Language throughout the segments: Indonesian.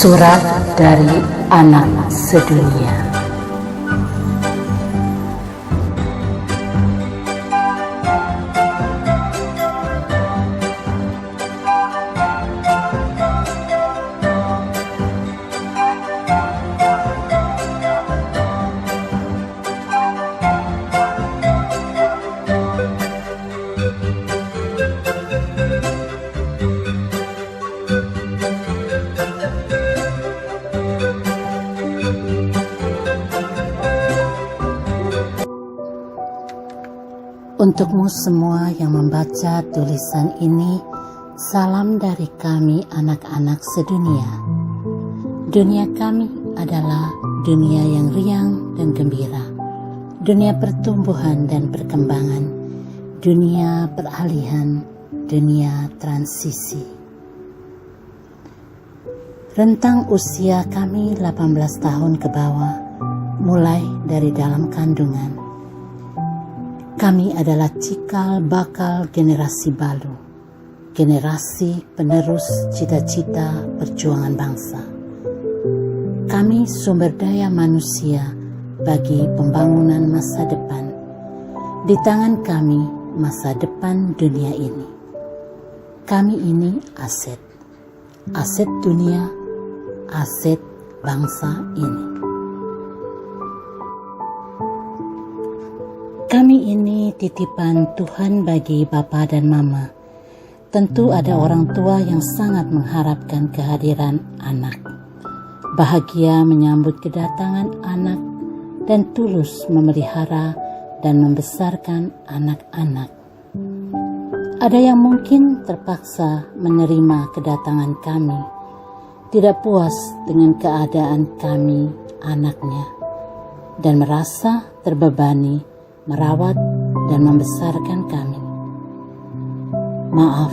Surat dari Anak Sedunia. Untukmu semua yang membaca tulisan ini, salam dari kami anak-anak sedunia. Dunia kami adalah dunia yang riang dan gembira, dunia pertumbuhan dan perkembangan, dunia peralihan, dunia transisi. Rentang usia kami 18 tahun ke bawah, mulai dari dalam kandungan. Kami adalah cikal bakal generasi baru, generasi penerus cita-cita perjuangan bangsa. Kami sumber daya manusia bagi pembangunan masa depan. Di tangan kami masa depan dunia ini. Kami ini aset dunia, aset bangsa ini. Kami ini titipan Tuhan bagi Bapa dan Mama. Tentu ada orang tua yang sangat mengharapkan kehadiran anak. Bahagia menyambut kedatangan anak dan tulus memelihara dan membesarkan anak-anak. Ada yang mungkin terpaksa menerima kedatangan kami, tidak puas dengan keadaan kami anaknya, dan merasa terbebani merawat dan membesarkan kami. Maaf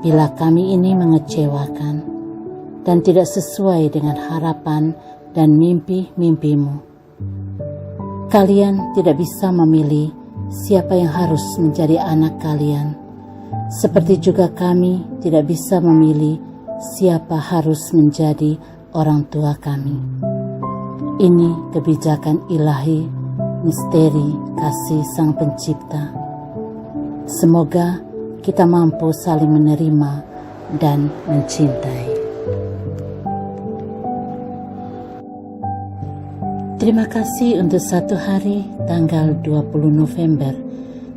bila kami ini mengecewakan dan tidak sesuai dengan harapan dan mimpi-mimpimu. Kalian tidak bisa memilih siapa yang harus menjadi anak kalian, seperti juga kami tidak bisa memilih siapa harus menjadi orang tua kami. Ini kebijakan ilahi, misteri kasih Sang Pencipta. Semoga kita mampu saling menerima dan mencintai. Terima kasih untuk satu hari tanggal 20 November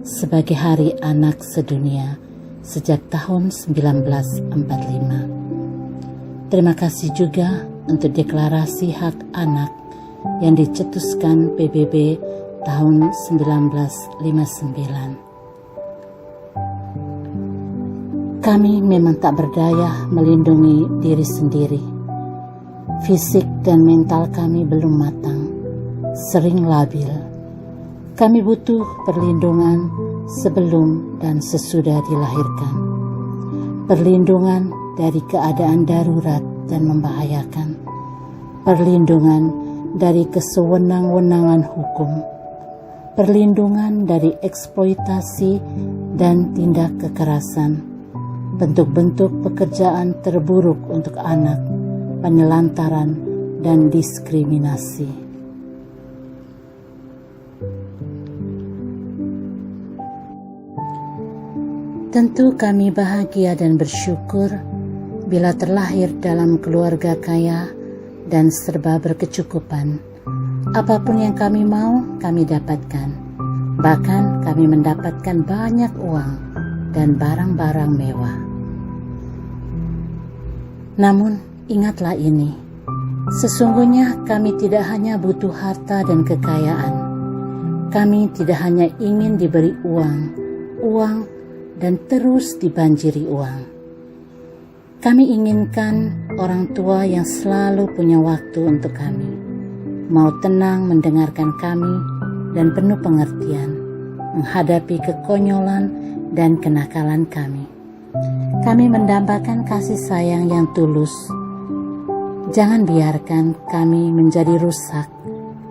sebagai Hari Anak Sedunia sejak tahun 1945. Terima kasih juga untuk Deklarasi Hak Anak yang dicetuskan PBB tahun 1959. Kami memang tak berdaya melindungi diri sendiri. Fisik dan mental kami belum matang, sering labil. Kami butuh perlindungan sebelum dan sesudah dilahirkan. Perlindungan dari keadaan darurat dan membahayakan. Perlindungan dari kesewenang-wenangan hukum, perlindungan dari eksploitasi dan tindak kekerasan, bentuk-bentuk pekerjaan terburuk untuk anak, penelantaran, dan diskriminasi. Tentu kami bahagia dan bersyukur bila terlahir dalam keluarga kaya dan serba berkecukupan. Apapun yang kami mau, kami dapatkan. Bahkan kami mendapatkan banyak uang dan barang-barang mewah. Namun, ingatlah ini. Sesungguhnya kami tidak hanya butuh harta dan kekayaan. Kami tidak hanya ingin diberi uang, dan terus dibanjiri uang. Kami inginkan orang tua yang selalu punya waktu untuk kami, mau tenang mendengarkan kami dan penuh pengertian menghadapi kekonyolan dan kenakalan kami. Kami mendambakan kasih sayang yang tulus. Jangan biarkan kami menjadi rusak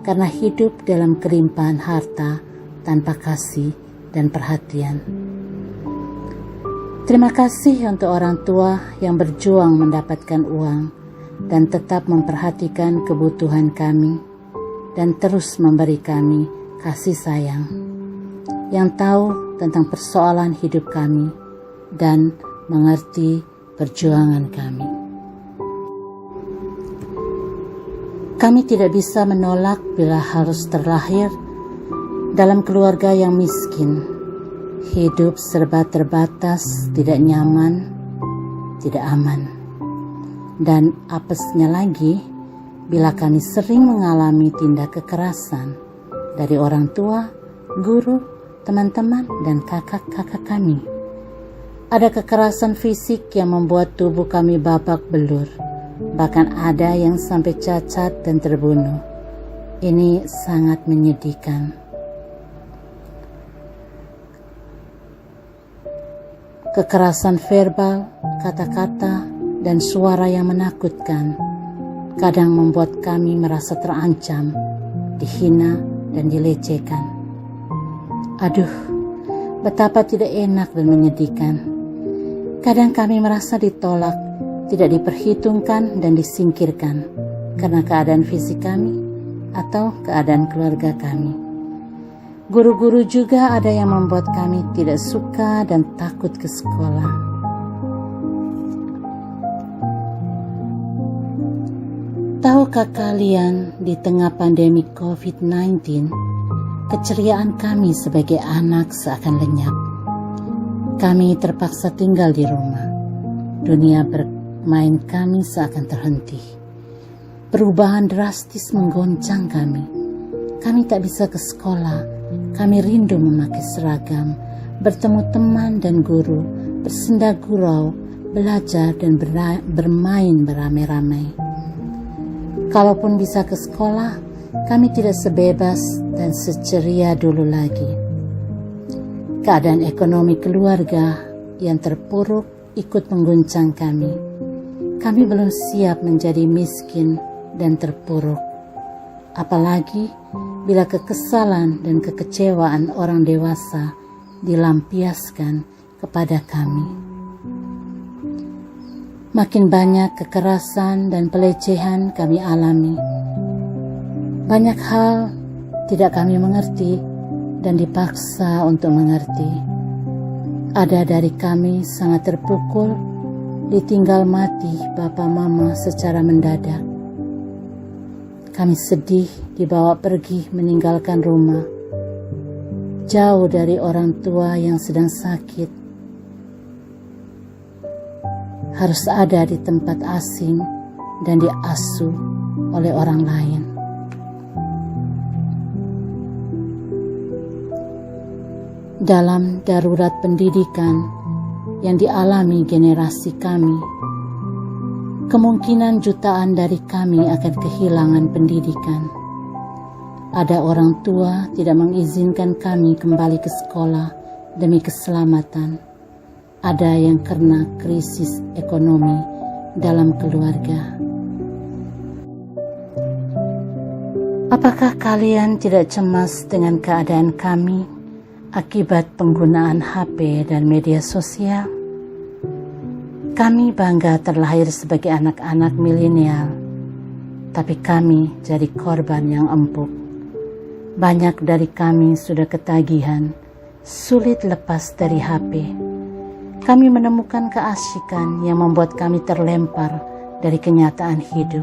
karena hidup dalam kelimpahan harta tanpa kasih dan perhatian. Terima kasih untuk orang tua yang berjuang mendapatkan uang, dan tetap memperhatikan kebutuhan kami dan terus memberi kami kasih sayang, yang tahu tentang persoalan hidup kami dan mengerti perjuangan kami. Kami tidak bisa menolak bila harus terlahir dalam keluarga yang miskin. Hidup serba terbatas, tidak nyaman, tidak aman. Dan apesnya lagi, bila kami sering mengalami tindak kekerasan dari orang tua, guru, teman-teman, dan kakak-kakak kami. Ada kekerasan fisik yang membuat tubuh kami babak belur. Bahkan ada yang sampai cacat dan terbunuh. Ini sangat menyedihkan. Kekerasan verbal, kata-kata, dan suara yang menakutkan kadang membuat kami merasa terancam, dihina, dan dilecehkan. Aduh, betapa tidak enak dan menyedihkan. Kadang kami merasa ditolak, tidak diperhitungkan dan disingkirkan karena keadaan fisik kami atau keadaan keluarga kami. Guru-guru juga ada yang membuat kami tidak suka dan takut ke sekolah. Tahukah kalian, di tengah pandemi COVID-19, keceriaan kami sebagai anak seakan lenyap. Kami terpaksa tinggal di rumah. Dunia bermain kami seakan terhenti. Perubahan drastis menggoncang kami. Kami tak bisa ke sekolah. Kami rindu memakai seragam, bertemu teman dan guru, bersenda gurau, belajar dan bermain beramai-ramai. Kalaupun bisa ke sekolah, kami tidak sebebas dan seceria dulu lagi. Keadaan ekonomi keluarga yang terpuruk ikut mengguncang kami. Kami belum siap menjadi miskin dan terpuruk. Apalagi bila kekesalan dan kekecewaan orang dewasa dilampiaskan kepada kami. Makin banyak kekerasan dan pelecehan kami alami. Banyak hal tidak kami mengerti dan dipaksa untuk mengerti. Ada dari kami sangat terpukul, ditinggal mati bapa mama secara mendadak. Kami sedih dibawa pergi meninggalkan rumah, jauh dari orang tua yang sedang sakit. Harus ada di tempat asing dan diasuh oleh orang lain. Dalam darurat pendidikan yang dialami generasi kami, kemungkinan jutaan dari kami akan kehilangan pendidikan. Ada orang tua tidak mengizinkan kami kembali ke sekolah demi keselamatan. Ada yang karena krisis ekonomi dalam keluarga. Apakah kalian tidak cemas dengan keadaan kami akibat penggunaan HP dan media sosial? Kami bangga terlahir sebagai anak-anak milenial, tapi kami jadi korban yang empuk. Banyak dari kami sudah ketagihan, sulit lepas dari HP. Kami menemukan keasikan yang membuat kami terlempar dari kenyataan hidup.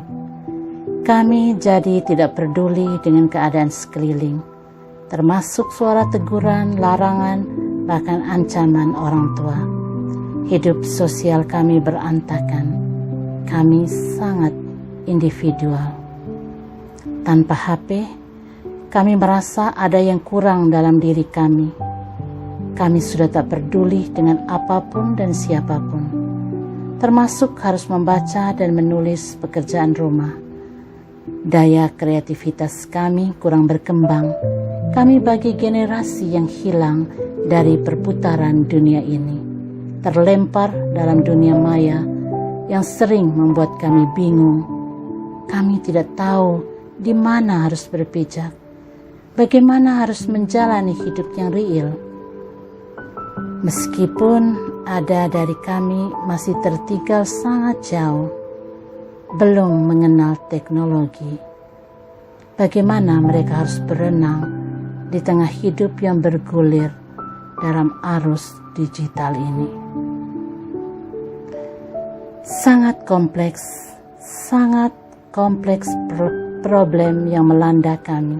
Kami jadi tidak peduli dengan keadaan sekeliling, termasuk suara teguran, larangan, bahkan ancaman orang tua. Hidup sosial kami berantakan. Kami sangat individual. Tanpa HP, kami merasa ada yang kurang dalam diri kami. Kami sudah tak peduli dengan apapun dan siapapun, termasuk harus membaca dan menulis pekerjaan rumah. Daya kreativitas kami kurang berkembang. Kami bagi generasi yang hilang dari perputaran dunia ini, terlempar dalam dunia maya yang sering membuat kami bingung. Kami tidak tahu di mana harus berpijak, bagaimana harus menjalani hidup yang real. Meskipun ada dari kami masih tertinggal sangat jauh, belum mengenal teknologi. Bagaimana mereka harus berenang di tengah hidup yang bergulir dalam arus digital ini? Sangat kompleks problem yang melanda kami.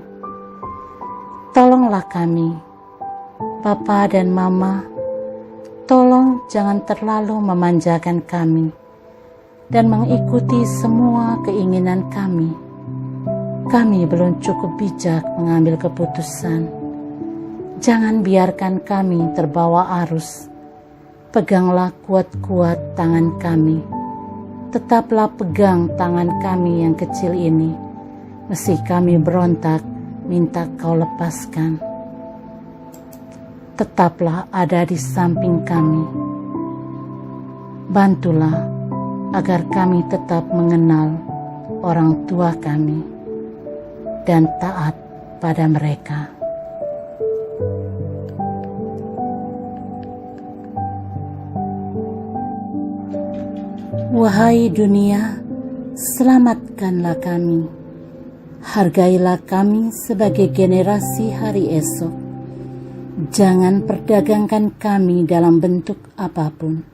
Tolonglah kami, Papa dan Mama, tolong jangan terlalu memanjakan kami dan mengikuti semua keinginan kami. Kami belum cukup bijak mengambil keputusan. Jangan biarkan kami terbawa arus. Peganglah kuat-kuat tangan kami. Tetaplah pegang tangan kami yang kecil ini. Meski kami berontak, minta Kau lepaskan. Tetaplah ada di samping kami. Bantulah agar kami tetap mengenal orang tua kami dan taat pada mereka. Wahai dunia, selamatkanlah kami. Hargailah kami sebagai generasi hari esok. Jangan perdagangkan kami dalam bentuk apapun.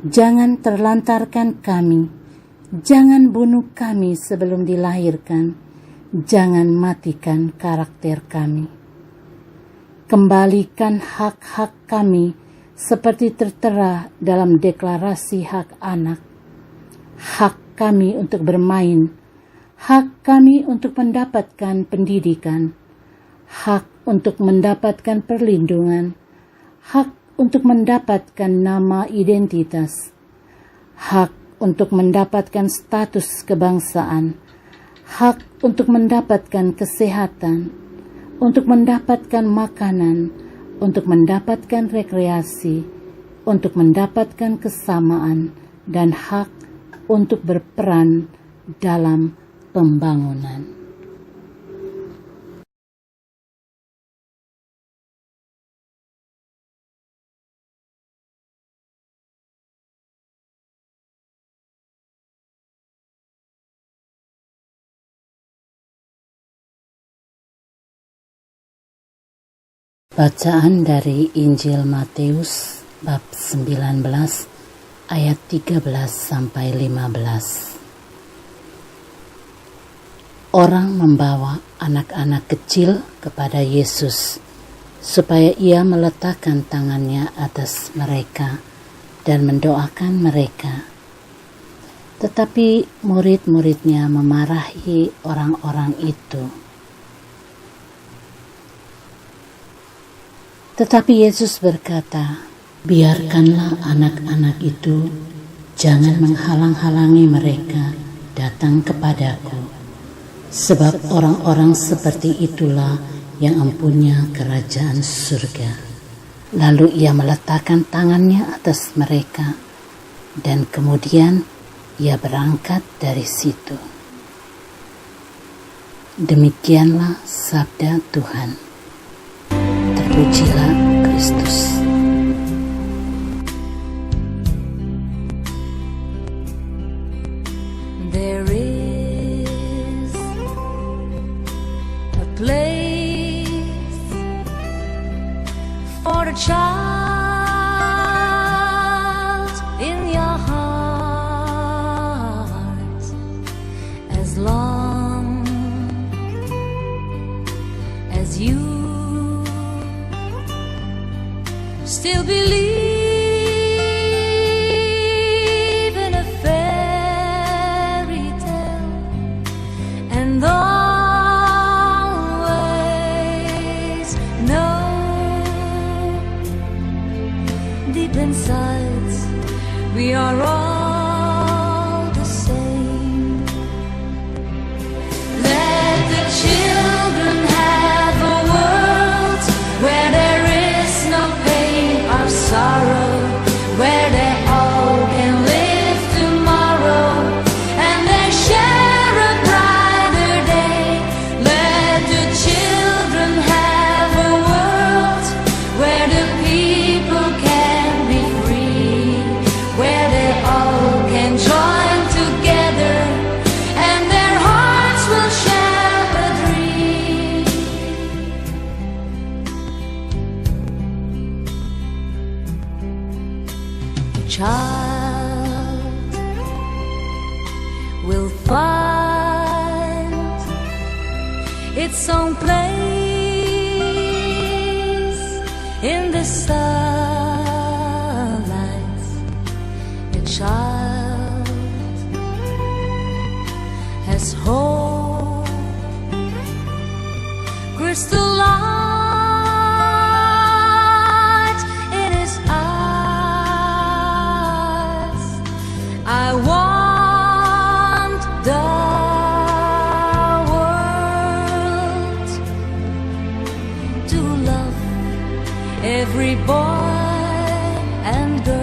Jangan terlantarkan kami. Jangan bunuh kami sebelum dilahirkan. Jangan matikan karakter kami. Kembalikan hak-hak kami seperti tertera dalam deklarasi hak anak. Hak kami untuk bermain, hak kami untuk mendapatkan pendidikan, hak untuk mendapatkan perlindungan, hak untuk mendapatkan nama identitas, hak untuk mendapatkan status kebangsaan, hak untuk mendapatkan kesehatan, untuk mendapatkan makanan, untuk mendapatkan rekreasi, untuk mendapatkan kesamaan, dan hak untuk berperan dalam pembangunan. Bacaan dari Injil Matius bab 19 ayat 13 sampai 15. Orang membawa anak-anak kecil kepada Yesus supaya Ia meletakkan tangannya atas mereka dan mendoakan mereka. Tetapi murid-muridnya memarahi orang-orang itu. Tetapi Yesus berkata, "Biarkanlah anak-anak itu, jangan menghalang-halangi mereka datang kepadaku, sebab orang-orang seperti itulah yang empunya kerajaan surga." Lalu Ia meletakkan tangannya atas mereka, dan kemudian Ia berangkat dari situ. Demikianlah sabda Tuhan. Terpujilah Kristus. There is a place for a child in your heart, as long as you still believe in a fairy tale and always know deep inside we are all the same. Let the children have a world where there is no pain or sorrow, where they all can live tomorrow and they share a brighter day. Let the children have a world where the people can be free, where they all child will find its own place in the starlight. A child has hope, crystalline in his eyes. I want the world to love every boy and girl.